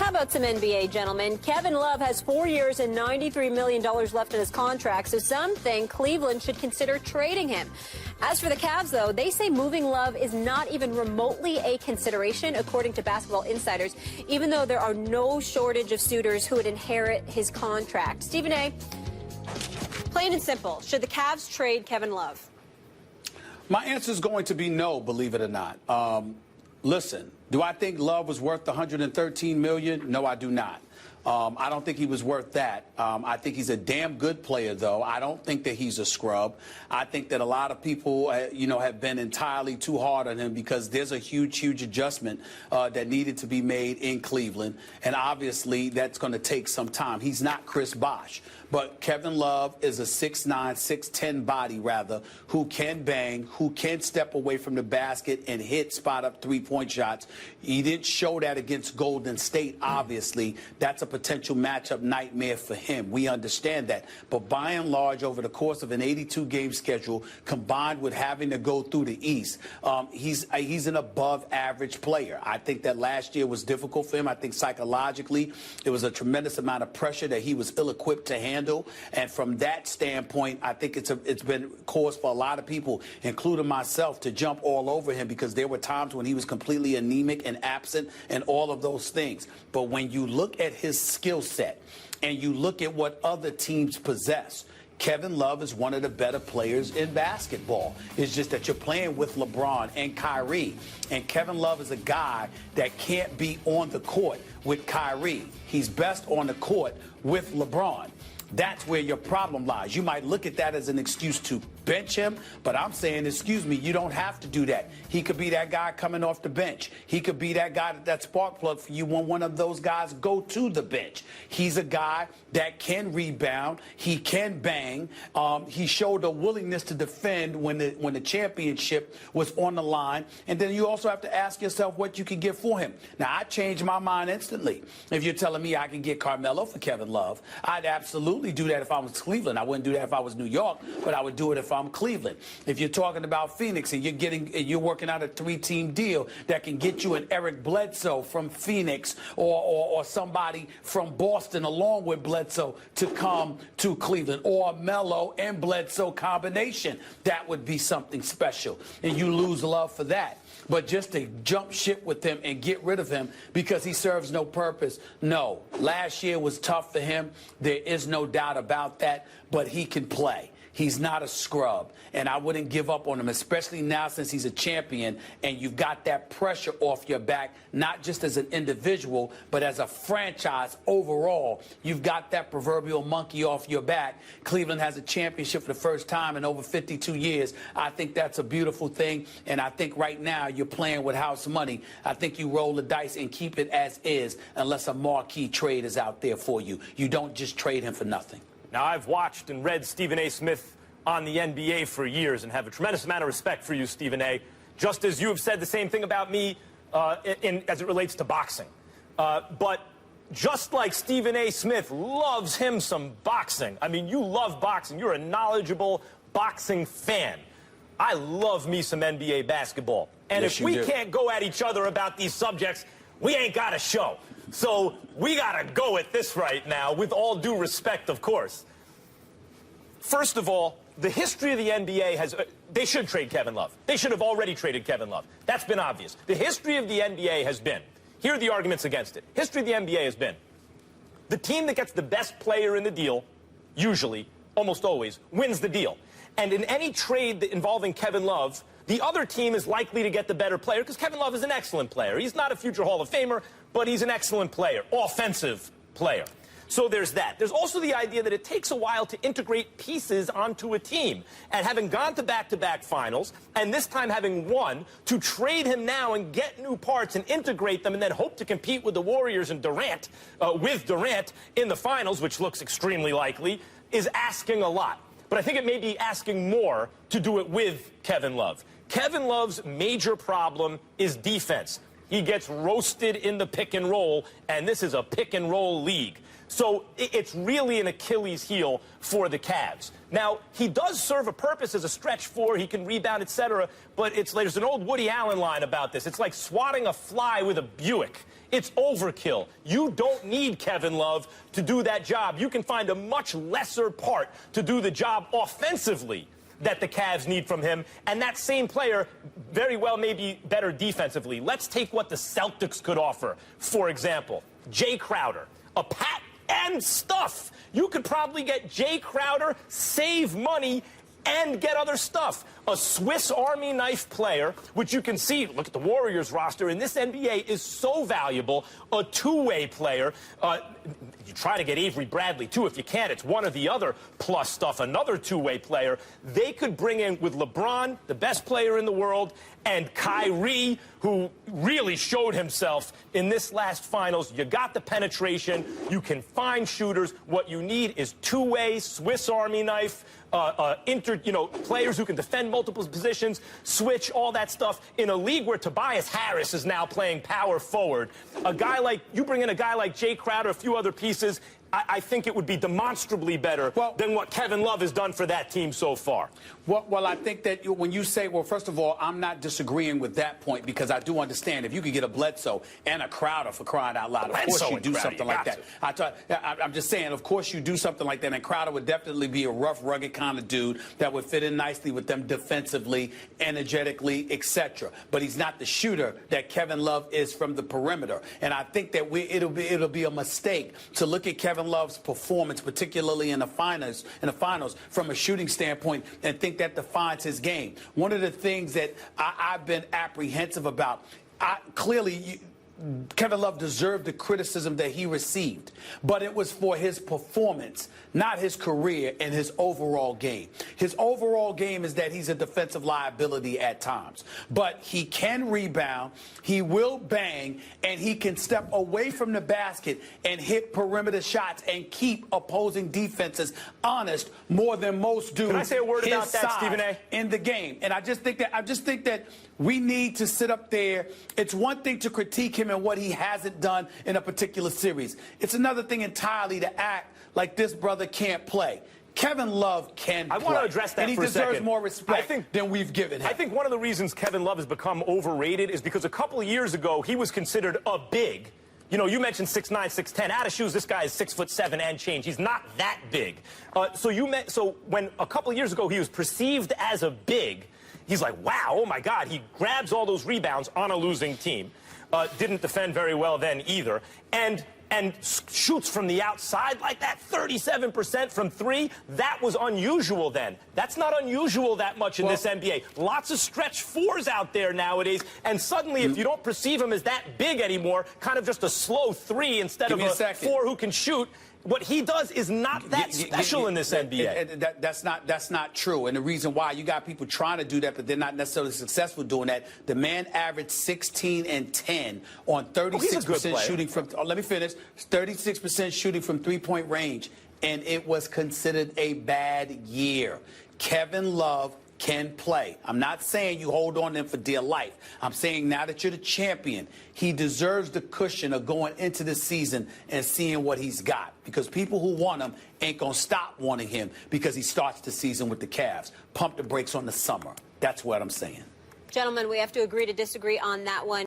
How about some NBA, gentlemen? Kevin Love has 4 years and $93 million left in his contract, so some think Cleveland should consider trading him. As for the Cavs, though, they say moving Love is not even remotely a consideration, according to Basketball Insiders, even though there are no shortage of suitors who would inherit his contract. Stephen A., plain and simple, should the Cavs trade Kevin Love? My answer is going to be no, believe it or not. Listen, do I think Love was worth the $113 million? No, I do not. I don't think he was worth that. I think he's a damn good player, though. I don't think that he's a scrub. I think that a lot of people, have been entirely too hard on him because there's a huge, huge adjustment that needed to be made in Cleveland. And obviously, that's going to take some time. He's not Chris Bosh. But Kevin Love is a 6'9", 6'10" body, rather, who can bang, who can step away from the basket and hit spot-up three-point shots. He didn't show that against Golden State, obviously. That's a potential matchup nightmare for him. We understand that. But by and large, over the course of an 82-game schedule, combined with having to go through the East, he's an above-average player. I think that last year was difficult for him. I think psychologically it was a tremendous amount of pressure that he was ill-equipped to handle. And from that standpoint, I think it's been cause for a lot of people, including myself, to jump all over him because there were times when he was completely anemic and absent and all of those things. But when you look at his skill set and you look at what other teams possess, Kevin Love is one of the better players in basketball. It's just that you're playing with LeBron and Kyrie. And Kevin Love is a guy that can't be on the court with Kyrie. He's best on the court with LeBron. That's where your problem lies. You might look at that as an excuse to bench him, but I'm saying, excuse me, you don't have to do that. He could be that guy coming off the bench. He could be that guy, that spark plug for you when one of those guys go to the bench. He's a guy that can rebound. He can bang. He showed a willingness to defend when the championship was on the line. And then you also have to ask yourself what you can get for him. Now, I changed my mind instantly. If you're telling me I can get Carmelo for Kevin Love, I'd absolutely do that if I was Cleveland. I wouldn't do that if I was New York, but I would do it if I'm Cleveland. If you're talking about Phoenix and you're working out a three-team deal that can get you an Eric Bledsoe from Phoenix or somebody from Boston along with Bledsoe to come to Cleveland, or a Melo and Bledsoe combination, that would be something special. And you lose Love for that. But just to jump ship with him and get rid of him because he serves no purpose, no. Last year was tough for him. There is no doubt about that, but he can play. He's not a scrub, and I wouldn't give up on him, especially now since he's a champion and you've got that pressure off your back, not just as an individual, but as a franchise overall. You've got that proverbial monkey off your back. Cleveland has a championship for the first time in over 52 years. I think that's a beautiful thing, and I think right now you're playing with house money. I think you roll the dice and keep it as is unless a marquee trade is out there for you. You don't just trade him for nothing. Now, I've watched and read Stephen A. Smith on the NBA for years and have a tremendous amount of respect for you, Stephen A., just as you have said the same thing about me as it relates to boxing. But just like Stephen A. Smith loves him some boxing, I mean, you love boxing. You're a knowledgeable boxing fan. I love me some NBA basketball. And yes, if we can't go at each other about these subjects, we ain't got a show. So we got to go at this right now, with all due respect, of course. First of all, the history of the NBA has... they should trade Kevin Love. They should have already traded Kevin Love. That's been obvious. The history of the NBA has been... here are the arguments against it. History of the NBA has been... the team that gets the best player in the deal, usually, almost always, wins the deal. And in any trade involving Kevin Love, the other team is likely to get the better player because Kevin Love is an excellent player. He's not a future Hall of Famer, but he's an excellent player, offensive player. So there's that. There's also the idea that it takes a while to integrate pieces onto a team. And having gone to back-to-back finals, and this time having won, to trade him now and get new parts and integrate them and then hope to compete with the Warriors and Durant, in the finals, which looks extremely likely, is asking a lot. But I think it may be asking more to do it with Kevin Love. Kevin Love's major problem is defense. He gets roasted in the pick and roll, and this is a pick and roll league. So it's really an Achilles heel for the Cavs. Now, he does serve a purpose as a stretch four. He can rebound, etc. But there's an old Woody Allen line about this. It's like swatting a fly with a Buick. It's overkill. You don't need Kevin Love to do that job. You can find a much lesser part to do the job offensively that the Cavs need from him, and that same player very well may be better defensively. Let's take what the Celtics could offer. For example, Jay Crowder, a pat and stuff. You could probably get Jay Crowder, save money, and get other stuff. A Swiss Army knife player, which you can see, look at the Warriors roster, in this NBA is so valuable. A two-way player. You try to get Avery Bradley, too. If you can't, it's one or the other plus stuff. Another two-way player. They could bring in with LeBron, the best player in the world, and Kyrie, who really showed himself in this last finals. You got the penetration. You can find shooters. What you need is two-way, Swiss Army knife, players who can defend multiple positions, switch, all that stuff. In a league where Tobias Harris is now playing power forward, you bring in a guy like Jay Crowder, a few other pieces, I think it would be demonstrably better than what Kevin Love has done for that team so far. Well, I think that when you say, well, first of all, I'm not disagreeing with that point because I do understand if you could get a Bledsoe and a Crowder for crying out loud, of course you do something like that. I'm just saying, of course you do something like that, and Crowder would definitely be a rough, rugged kind of dude that would fit in nicely with them defensively, energetically, etc. But he's not the shooter that Kevin Love is from the perimeter, and I think that it'll be a mistake to look at Kevin Love's performance, particularly in the finals, from a shooting standpoint, and think that defines his game. One of the things that I've been apprehensive about, clearly Kevin Love deserved the criticism that he received, but it was for his performance, not his career and his overall game. His overall game is that he's a defensive liability at times, but he can rebound, he will bang, and he can step away from the basket and hit perimeter shots and keep opposing defenses honest more than most do. Can I say a word about that, Stephen A? In the game, and I just think that we need to sit up there. It's one thing to critique him and what he hasn't done in a particular series. It's another thing entirely to act like this brother can't play. Kevin Love can play. I want to address that for a second. And he deserves more respect than we've given him. I think one of the reasons Kevin Love has become overrated is because a couple of years ago, he was considered a big. You know, you mentioned 6'9", 6'10". Out of shoes, this guy is 6'7" and change. He's not that big. So when a couple of years ago he was perceived as a big, he's like, wow, oh my God, he grabs all those rebounds on a losing team. Didn't defend very well then either. And shoots from the outside like that, 37% from three. That was unusual then. That's not unusual that much in this NBA. Lots of stretch fours out there nowadays, and suddenly if you don't perceive him as that big anymore, kind of just a slow three instead of a four who can shoot, what he does is not that special in this NBA. That's not true. And the reason why, you got people trying to do that, but they're not necessarily successful doing that. The man averaged 16 and 10 on 36% shooting from, let me finish, 36% shooting from three-point range. And it was considered a bad year. Kevin Love can play. I'm not saying you hold on to him for dear life. I'm saying now that you're the champion, he deserves the cushion of going into the season and seeing what he's got. Because people who want him ain't going to stop wanting him because he starts the season with the Cavs. Pump the brakes on the summer. That's what I'm saying. Gentlemen, we have to agree to disagree on that one.